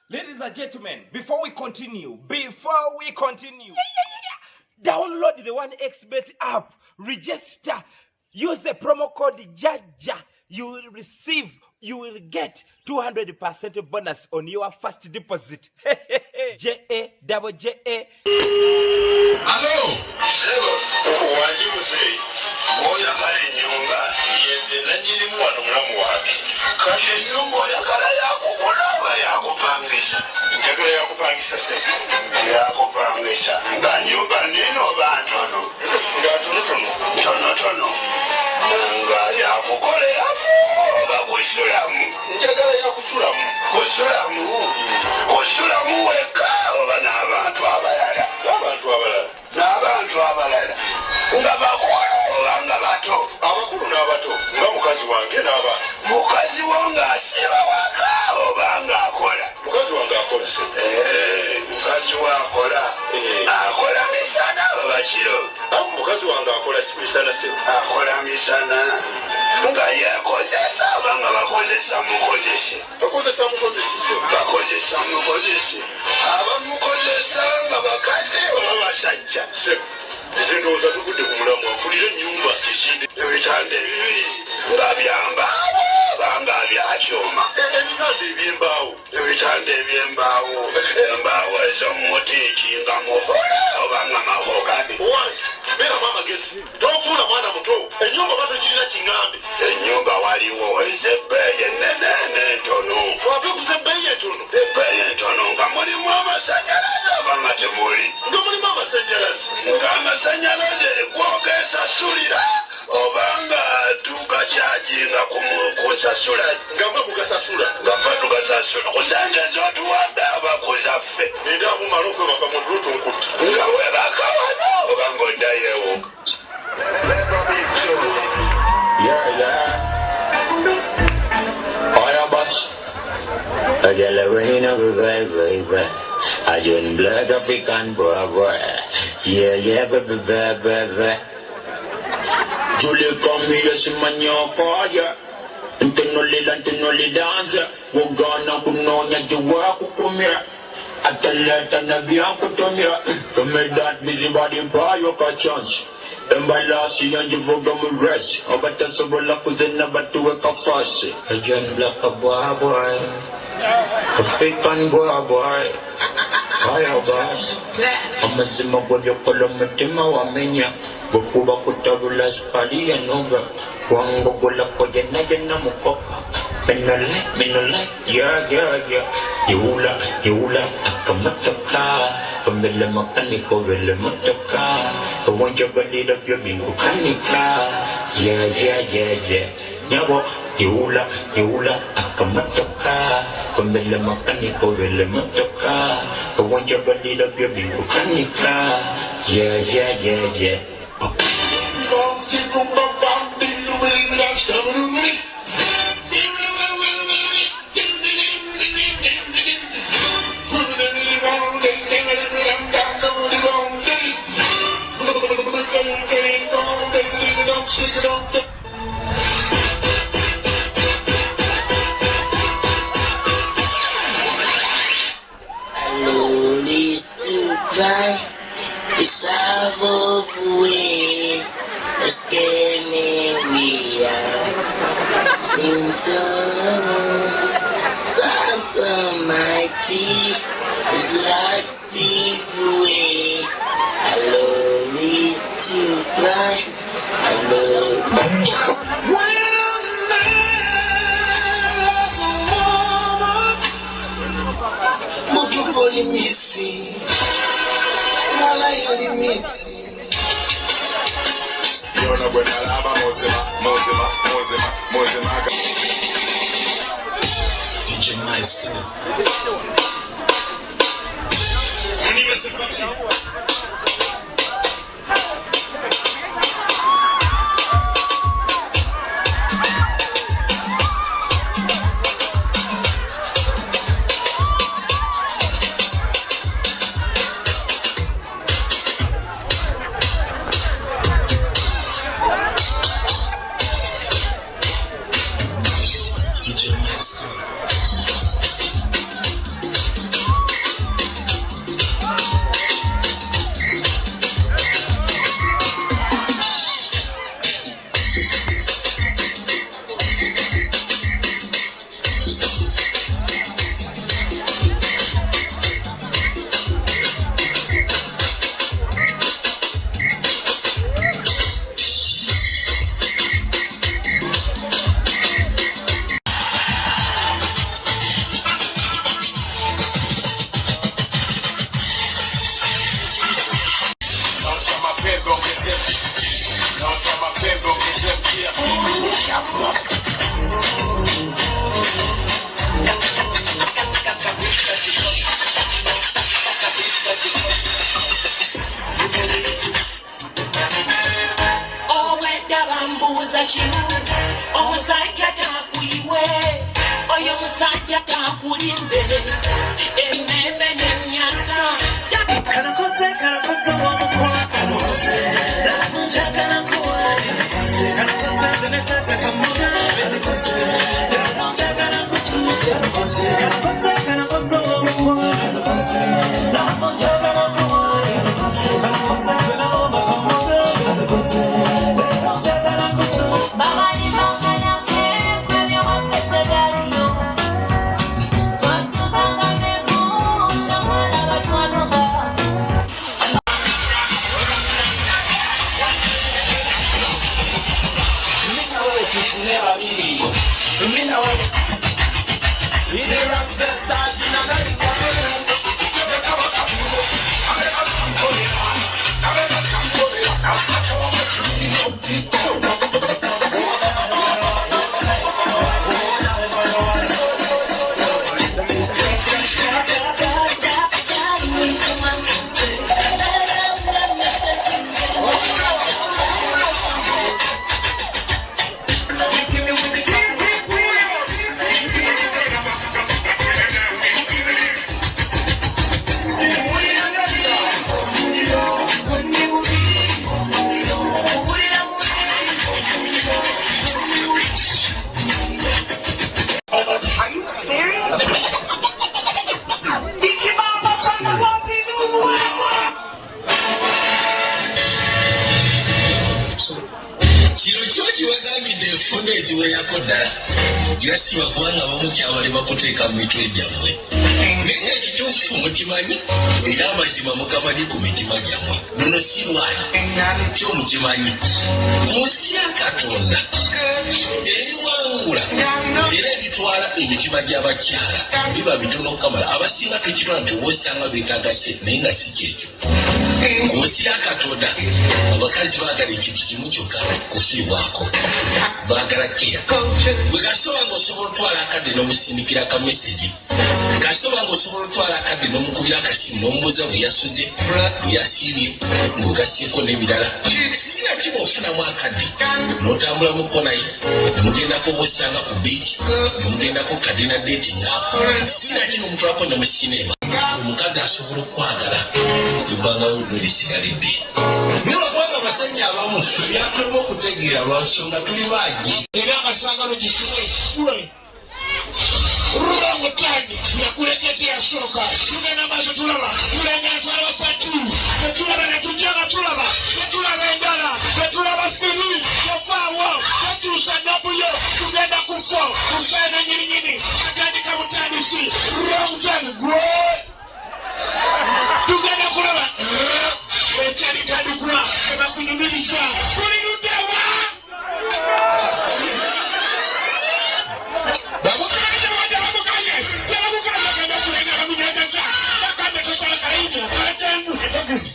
Ladies and gentlemen, before we continue, download the 1xBet app, register, use the promo code Jajja. You will get 200% bonus on your first deposit. J-A-double-J-A. Hello. Oya kale nyunga yenze nanjiri mwana mulamu wake kale nyumba oyagala yakukulaba yakupangisha njagala yakupangisha se yakupangisha nga nyumba nino bantono nga tono nga yakukoleramu oba kusulamu njagala yakusulamu kusulamu weka oba n'abantu abalala nga bakola nga bato abakulu n'abato nga mukazi wange n'aba mukazi wange asiba waka oba nga akola mukazi wange akola se mukazi wakola akola misana oba kiro mukazi wange akola misana se akola misana nga yekozesa oba nga bakozesa mukozese abamukozesa nga bakazi oba basajja se ndowooza tuvudde ku mulamu akulira ennyumba ekindi ebitanda ebibiri nga byambaawo oba nga byakyoma ebitanda ebyembaawo embaawo ez'omumutiiki nga muhola oba nga mahogani beera maamagezi tofuula mwana muto ennyumba batogirina kiŋŋambe ennyumba waliwo ez'ebbeeyi ennene n'entono wabekuza ebbeeyi entono nga mulimu amasanyalaze oba nga temuli nga mulimu amasanyalaze ng'amasanyalaze gwogesasulira oba nga tugakyajinga kunsasula nga mwe mugasasula nga ffe tugasasula kusente z'otuwadde abakuzaffe ninde amumala okwebaka mu lutunkuti nga webaka wano oba ng'oddayo ewuka I get a rain of a baby. I join black African boy. Yeah, baby. Julie come here, she man your fire. Internally dance. We're gonna put on your work from here. I tell her to be uncle to me. Come make that busy body buy your chance. And by last year, you vote on me rest. Oh, but that's a roll up with never to work a fuss. I join black boy. African boy. Haya basi amazima bw'ebyokola omutima wamenya bwekuba kutabula sukali enoga wangogolako yenna mukoka menole yewula akamotoka kamele makaniko vele motoka kawanjagalira byo bingukanika nyabo yewula akamotoka kamele makaniko vele motoka kawanjagalira byo bingukanika It's our way. Let's get me we are. Symptom. Santa mighty is like Steve way. I love me to cry. I love me. When man loves a woman, what you calling me see? Yona buena lava mozima DJ Maestro. omusajja takuyiwe oyo musajja takulimbe emembe n'emyasa karakoze w'omukwano nakunjagala nkuwale karakoze nze nekyateka mugambe nakunjagala nkusuuze karakoze w'omukwano nakunjagala nkuwale karakoze nze nawomaka mugambe nakunjagala nkusuuze Yasiba kubanga bamukyabale bakuteeka mu mitwe gyammwe naye ekituufu mukimanyi era amazima mugamanyi ku mitima gyammwe nono si lwali kyo mukimanyi mu nsi ya Katonda ebiwangula era ebitwala emitima gy'abakyala biba bitono kamala abasinga tukitwala nti wosanga beetaaga sente naye nga si kyekyo mu nsi ya Katonda abakazi baagala ekintu kimu kyokka kufiibwako baagala keya bwe kasoba ng'osobola otwala akadde n'omusindikira ka meseji kasoba ng'osobola otwala akadde n'omukubira akasimu n'omubuuza bwe yasuze bwe yasiibye ng'ogasseeko n'ebirala sina kiba ofunamu akadde n'otambula mu konaye nemugendako bwosanga ku biiki nemugendako kadina deeti ngaako sina kino omutwako ne mu sinema omukazi asobola okwagala ebbanga lino lisigalidde niwakubanga abasajja abamu byatulema okutegeera lwa nsonga tuli baagi era amasangano gisiwe Rurangutani yakuletea soka tugenda maaso tulaba tulengera twala patu netulaba netujaga netulaba endala netulaba firi yovaawo netuusa nabuyo tugenda kufo kusaana nyininyini atandika butandisi Rurangutani gwe tugenda kulaba ekyalitandikula ebakunyumirisa